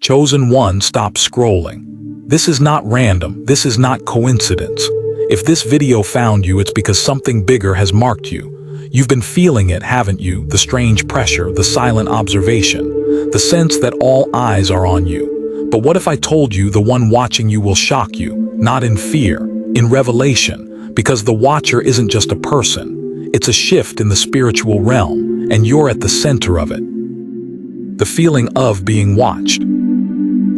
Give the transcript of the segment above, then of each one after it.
Chosen one, stop scrolling. This is not random, this is not coincidence. If this video found you, it's because something bigger has marked you. You've been feeling it, haven't you? The strange pressure, the silent observation, the sense that all eyes are on you. But what if I told you the one watching you will shock you, not in fear, in revelation, because the watcher isn't just a person. It's a shift in the spiritual realm, and you're at the center of it. The feeling of being watched.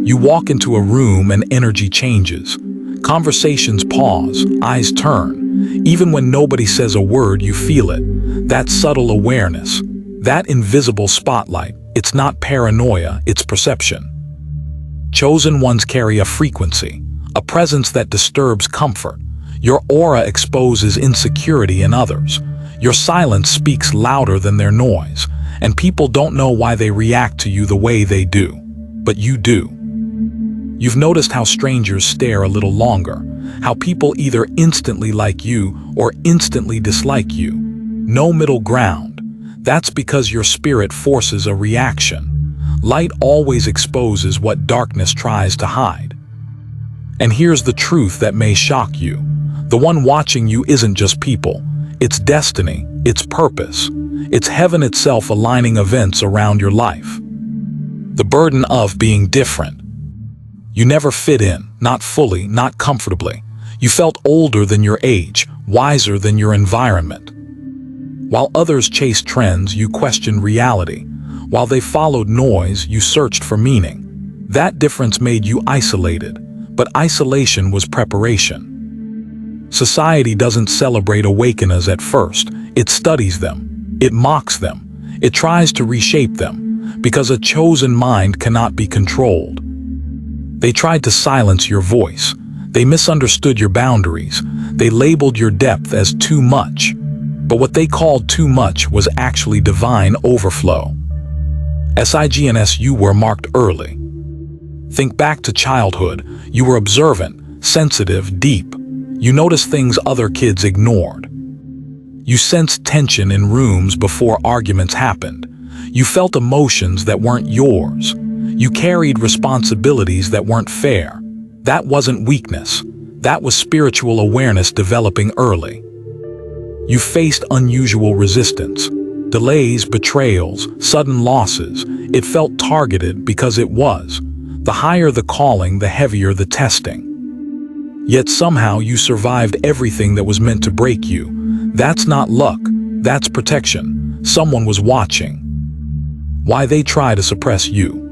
You walk into a room and energy changes. Conversations pause, eyes turn. Even when nobody says a word, you feel it. That subtle awareness, that invisible spotlight. It's not paranoia, it's perception. Chosen ones carry a frequency, a presence that disturbs comfort. Your aura exposes insecurity in others. Your silence speaks louder than their noise, and people don't know why they react to you the way they do. But you do. You've noticed how strangers stare a little longer, how people either instantly like you or instantly dislike you. No middle ground. That's because your spirit forces a reaction. Light always exposes what darkness tries to hide. And here's the truth that may shock you. The one watching you isn't just people. It's destiny, it's purpose. It's heaven itself aligning events around your life. The burden of being different. You never fit in, not fully, not comfortably. You felt older than your age, wiser than your environment. While others chased trends, you questioned reality. While they followed noise, you searched for meaning. That difference made you isolated, but isolation was preparation. Society doesn't celebrate awakeners at first. It studies them. It mocks them. It tries to reshape them, because a chosen mind cannot be controlled. They tried to silence your voice. They misunderstood your boundaries. They labeled your depth as too much. But what they called too much was actually divine overflow. SIGNS, you were marked early. Think back to childhood. You were observant, sensitive, deep. You noticed things other kids ignored. You sensed tension in rooms before arguments happened. You felt emotions that weren't yours. You carried responsibilities that weren't fair. That wasn't weakness. That was spiritual awareness developing early. You faced unusual resistance, delays, betrayals, sudden losses. It felt targeted because it was. The higher the calling, the heavier the testing. Yet somehow you survived everything that was meant to break you. That's not luck. That's protection. Someone was watching. Why they try to suppress you?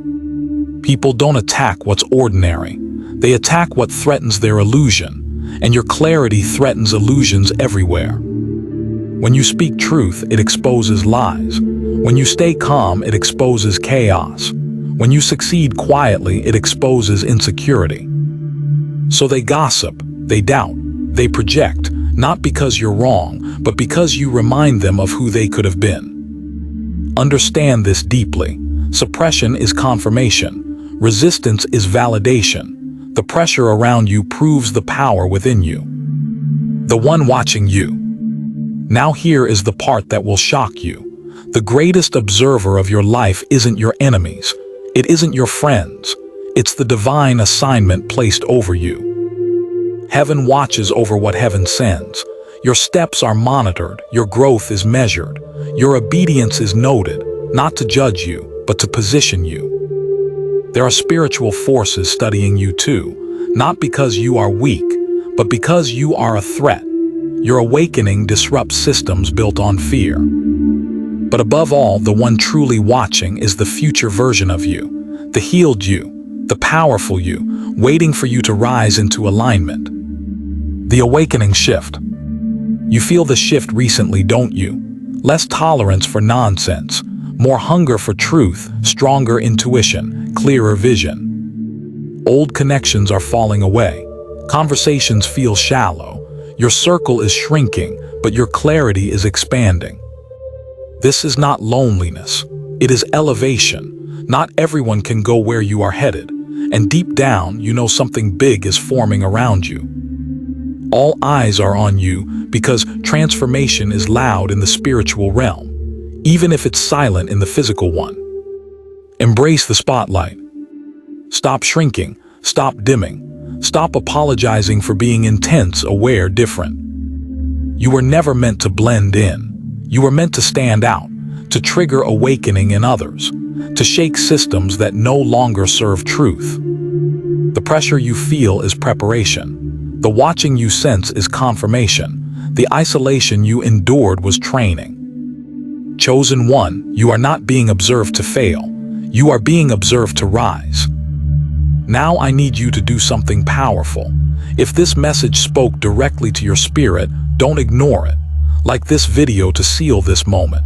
People don't attack what's ordinary. They attack what threatens their illusion, and your clarity threatens illusions everywhere. When you speak truth, it exposes lies. When you stay calm, it exposes chaos. When you succeed quietly, it exposes insecurity. So they gossip, they doubt, they project, not because you're wrong, but because you remind them of who they could have been. Understand this deeply. Suppression is confirmation. Resistance is validation. The pressure around you proves the power within you. The one watching you. Now here is the part that will shock you. The greatest observer of your life isn't your enemies. It isn't your friends. It's the divine assignment placed over you. Heaven watches over what heaven sends. Your steps are monitored. Your growth is measured. Your obedience is noted, not to judge you, but to position you. There are spiritual forces studying you too, not because you are weak, but because you are a threat. Your awakening disrupts systems built on fear. But above all, the one truly watching is the future version of you, the healed you, the powerful you, waiting for you to rise into alignment. The awakening shift. You feel the shift recently, don't you? Less tolerance for nonsense, more hunger for truth, stronger intuition, clearer vision. Old connections are falling away. Conversations feel shallow. Your circle is shrinking, but your clarity is expanding. This is not loneliness. It is elevation. Not everyone can go where you are headed, and deep down, you know something big is forming around you. All eyes are on you because transformation is loud in the spiritual realm, even if it's silent in the physical one. Embrace the spotlight. Stop shrinking, stop dimming, stop apologizing for being intense, aware, different. You were never meant to blend in. You were meant to stand out, to trigger awakening in others, to shake systems that no longer serve truth. The pressure you feel is preparation. The watching you sense is confirmation. The isolation you endured was training. Chosen one, you are not being observed to fail. You are being observed to rise. Now I need you to do something powerful. If this message spoke directly to your spirit, don't ignore it. Like this video to seal this moment.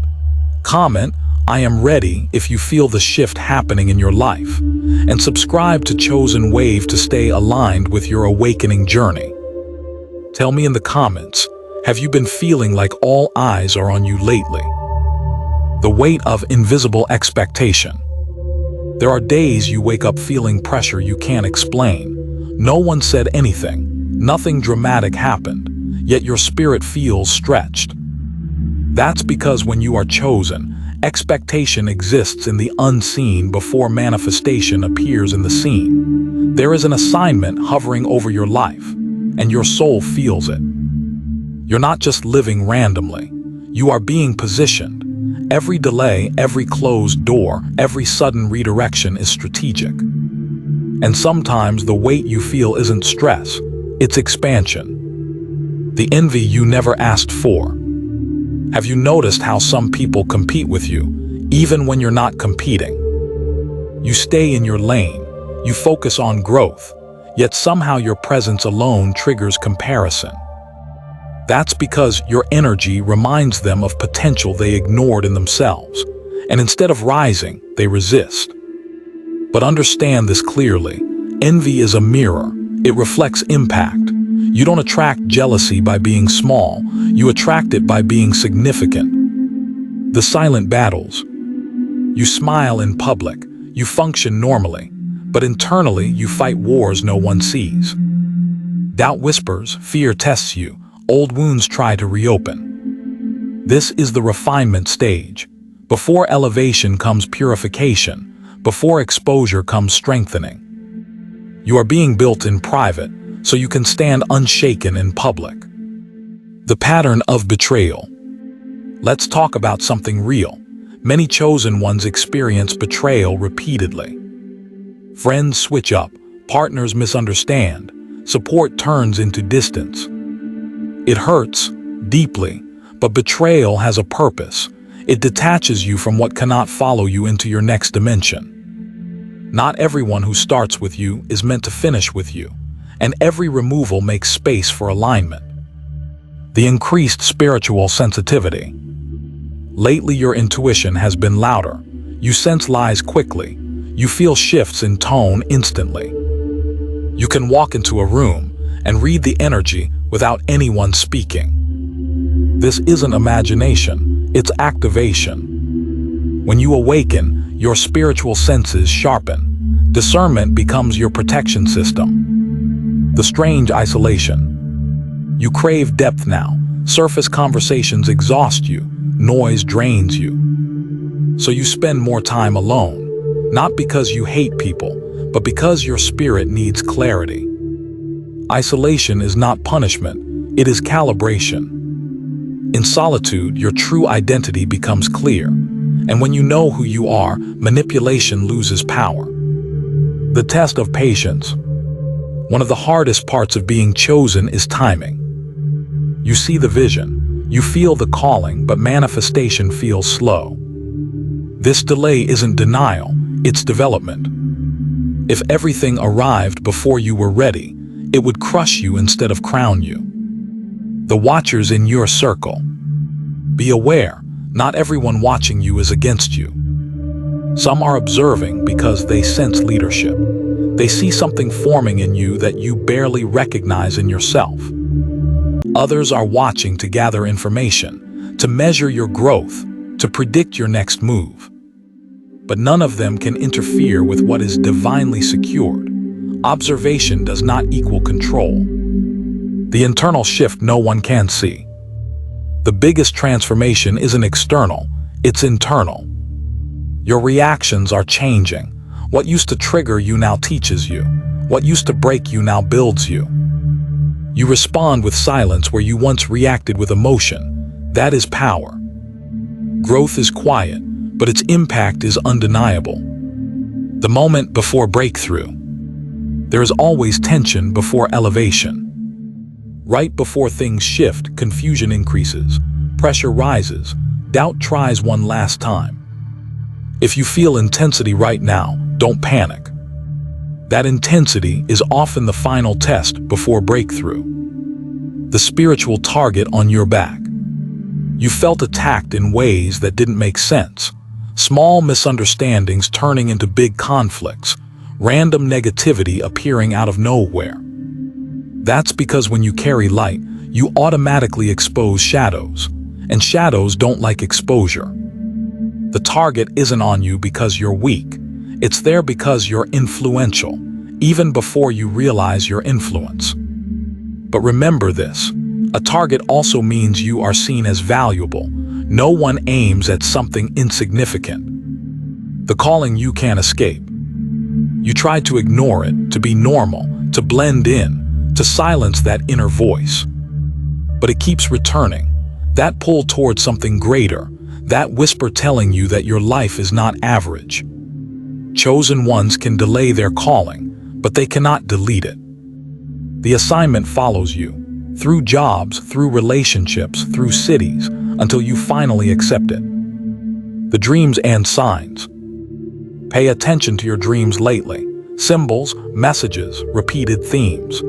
Comment, "I am ready," if you feel the shift happening in your life. And subscribe to Chosen Wave to stay aligned with your awakening journey. Tell me in the comments, have you been feeling like all eyes are on you lately? The weight of invisible expectation. There are days you wake up feeling pressure you can't explain. No one said anything. Nothing dramatic happened. Yet your spirit feels stretched. That's because when you are chosen, expectation exists in the unseen before manifestation appears in the scene. There is an assignment hovering over your life, and your soul feels it. You're not just living randomly. You are being positioned. Every delay, every closed door, every sudden redirection is strategic. And sometimes the weight you feel isn't stress, it's expansion. The envy you never asked for. Have you noticed how some people compete with you, even when you're not competing? You stay in your lane, you focus on growth, yet somehow your presence alone triggers comparison. That's because your energy reminds them of potential they ignored in themselves, and instead of rising, they resist. But understand this clearly, envy is a mirror, it reflects impact. You don't attract jealousy by being small, you attract it by being significant. The silent battles. You smile in public, you function normally, but internally you fight wars no one sees. Doubt whispers, fear tests you, old wounds try to reopen. This is the refinement stage. Before elevation comes purification, before exposure comes strengthening. You are being built in private, so you can stand unshaken in public. The pattern of betrayal. Let's talk about something real. Many chosen ones experience betrayal repeatedly. Friends switch up, partners misunderstand, support turns into distance. It hurts deeply, but betrayal has a purpose. It detaches you from what cannot follow you into your next dimension. Not everyone who starts with you is meant to finish with you, and every removal makes space for alignment. The increased spiritual sensitivity. Lately your intuition has been louder. You sense lies quickly. You feel shifts in tone instantly. You can walk into a room and read the energy without anyone speaking. This isn't imagination, it's activation. When you awaken, your spiritual senses sharpen. Discernment becomes your protection system. The strange isolation. You crave depth now. Surface conversations exhaust you. Noise drains you. So you spend more time alone, not because you hate people, but because your spirit needs clarity. Isolation is not punishment, it is calibration. In solitude, your true identity becomes clear, and when you know who you are, manipulation loses power. The test of patience. One of the hardest parts of being chosen is timing. You see the vision, you feel the calling, but manifestation feels slow. This delay isn't denial, it's development. If everything arrived before you were ready, it would crush you instead of crown you. The watchers in your circle. Be aware, not everyone watching you is against you. Some are observing because they sense leadership. They see something forming in you that you barely recognize in yourself. Others are watching to gather information, to measure your growth, to predict your next move. But none of them can interfere with what is divinely secured. Observation does not equal control. The internal shift no one can see. The biggest transformation isn't external, it's internal. Your reactions are changing. What used to trigger you now teaches you. What used to break you now builds you. You respond with silence where you once reacted with emotion. That is power. Growth is quiet, but its impact is undeniable. The moment before breakthrough. There is always tension before elevation. Right before things shift, confusion increases, pressure rises, doubt tries one last time. If you feel intensity right now, don't panic. That intensity is often the final test before breakthrough. The spiritual target on your back. You felt attacked in ways that didn't make sense. Small misunderstandings turning into big conflicts. Random negativity appearing out of nowhere. That's because when you carry light, you automatically expose shadows. And shadows don't like exposure. The target isn't on you because you're weak. It's there because you're influential, even before you realize your influence. But remember this, a target also means you are seen as valuable. No one aims at something insignificant. The calling you can't escape. You try to ignore it, to be normal, to blend in, to silence that inner voice. But it keeps returning, that pull towards something greater, that whisper telling you that your life is not average. Chosen ones can delay their calling, but they cannot delete it. The assignment follows you, through jobs, through relationships, through cities, until you finally accept it. The dreams and signs. Pay attention to your dreams lately. Symbols, messages, repeated themes.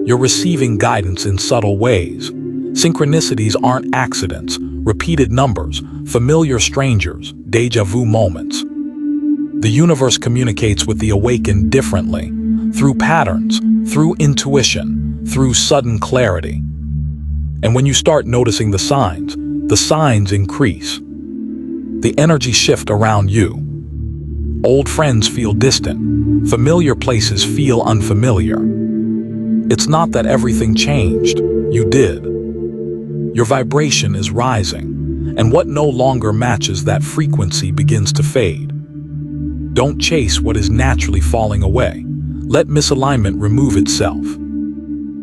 You're receiving guidance in subtle ways. Synchronicities aren't accidents, repeated numbers, familiar strangers, déjà vu moments. The universe communicates with the awakened differently, through patterns, through intuition, through sudden clarity. And when you start noticing the signs increase. The energy shift around you. Old friends feel distant. Familiar places feel unfamiliar. It's not that everything changed, you did. Your vibration is rising, and what no longer matches that frequency begins to fade. Don't chase what is naturally falling away. Let misalignment remove itself.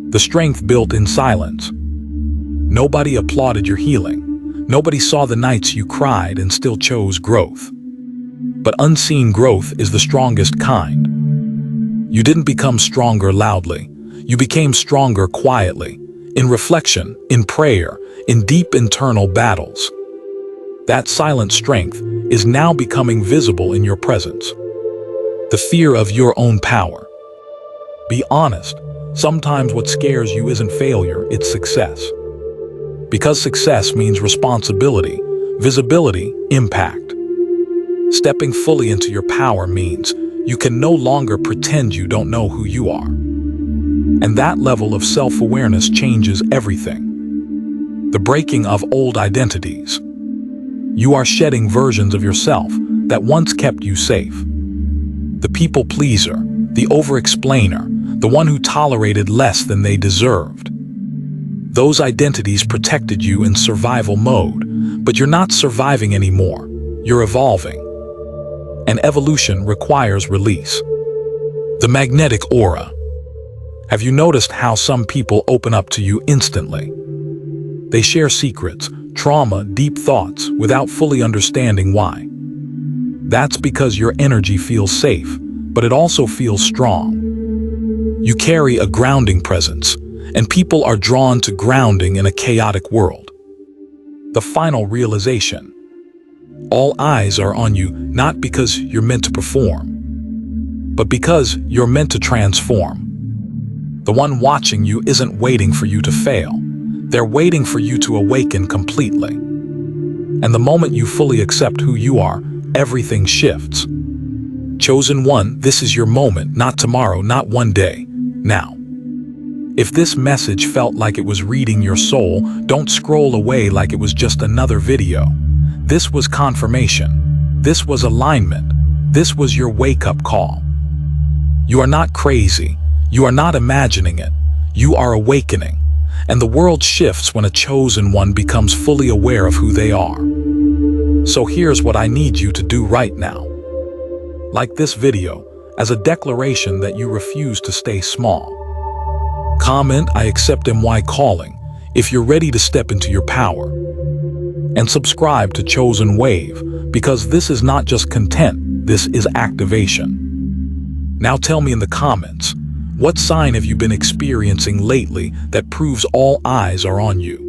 The strength built in silence. Nobody applauded your healing. Nobody saw the nights you cried and still chose growth. But unseen growth is the strongest kind. You didn't become stronger loudly. You became stronger quietly, in reflection, in prayer, in deep internal battles. That silent strength is now becoming visible in your presence. The fear of your own power. Be honest, sometimes what scares you isn't failure, it's success. Because success means responsibility, visibility, impact. Stepping fully into your power means you can no longer pretend you don't know who you are. And that level of self-awareness changes everything. The breaking of old identities. You are shedding versions of yourself that once kept you safe. The people pleaser, the over-explainer, the one who tolerated less than they deserved. Those identities protected you in survival mode, but you're not surviving anymore. You're evolving. And evolution requires release. The magnetic aura. Have you noticed how some people open up to you instantly? They share secrets, trauma, deep thoughts without fully understanding why. That's because your energy feels safe, but it also feels strong. You carry a grounding presence, and people are drawn to grounding in a chaotic world. The final realization. All eyes are on you not because you're meant to perform, but because you're meant to transform. The one watching you isn't waiting for you to fail. They're waiting for you to awaken completely. And the moment you fully accept who you are, everything shifts. Chosen one, this is your moment, not tomorrow, not one day, now. If this message felt like it was reading your soul, don't scroll away like it was just another video. This was confirmation. This was alignment. This was your wake-up call. You are not crazy. You are not imagining it. You are awakening. And the world shifts when a chosen one becomes fully aware of who they are. So here's what I need you to do right now. Like this video as a declaration that you refuse to stay small. Comment, "I accept MY calling," if you're ready to step into your power. And subscribe to Chosen Wave, because this is not just content, this is activation. Now tell me in the comments, what sign have you been experiencing lately that proves all eyes are on you?